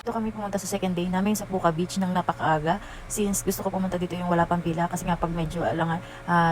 Dito kami pumunta sa second day namin sa Puka Beach ng napakaaga. Since gusto ko pumunta dito yung wala pang pila. Kasi nga pag medyo alangan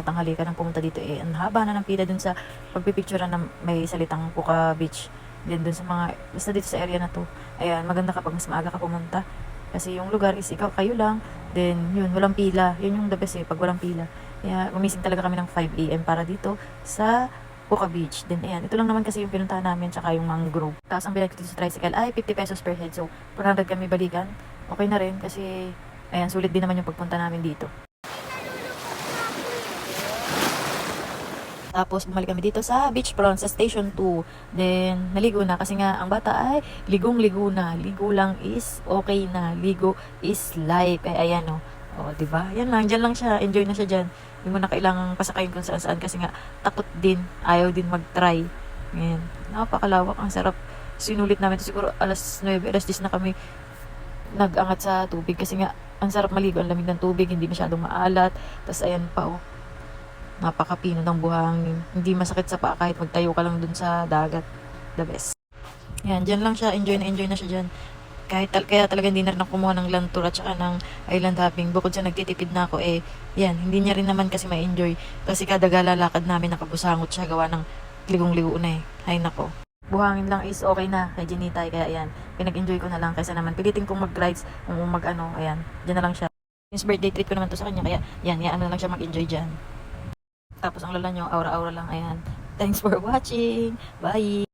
tanghali ka nang pumunta dito ang haba na ng pila dun sa pagpipicture na may salitang Puka Beach. Then dun sa mga, basta dito sa area na to. Ayan, maganda kapag mas maaga ka pumunta. Kasi yung lugar is kayo lang. Then yun, walang pila. Yun yung the best pag walang pila. Kaya gumising talaga kami ng 5 AM para dito sa Puka Beach. Then ayan, ito lang naman kasi yung pinuntahan namin tsaka yung mangrove. Tapos ang bilang dito sa tricycle ay 50 pesos per head. So 400 kami balikan. Okay na rin kasi ayan, sulit din naman yung pagpunta namin dito. Tapos bumalik kami dito sa beachfront sa station 2. Then naligo na kasi nga ang bata ay ligong-ligo na. Ligo lang is okay na. Ligo is life. Ay ayan oh. Oh, 'di ba? Yan lang, diyan lang siya. Enjoy na siya diyan. Hindi mo na kailangang pasakayin kung saan-saan kasi nga takot din. Ayaw din mag-try. Ayan. Napakalawak, ang sarap. Sinulit namin siguro alas 9, alas 10 na kami nag-angat sa tubig kasi nga ang sarap maligo, ang lamig ng tubig, hindi masyadong maalat. Tapos ayan pa oh. Napakapino ng buhangin. Hindi masakit sa paa kahit magtayo ka lang dun sa dagat. The best. Yan, dyan lang siya. Enjoy na siya dyan. Kaya talaga hindi na rin ako kumuha ng land tour at saka ng island hopping. Bukod sa nagtitipid na ako yan, hindi niya rin naman kasi ma-enjoy. Kasi kada galalakad namin nakabusangot siya gawa ng ligong-ligo na Ay nako. Buhangin lang is okay na kay Jinitay. Kaya ayan, pinag-enjoy ko na lang kaysa naman pilitin kong mag-rides kung ayan, dyan na lang siya. Since birthday treat ko naman to sa kanya, kaya yan na lang siya mag-enjoy dyan. Tapos ang lala nyo, aura-aura lang, ayan. Thanks for watching. Bye!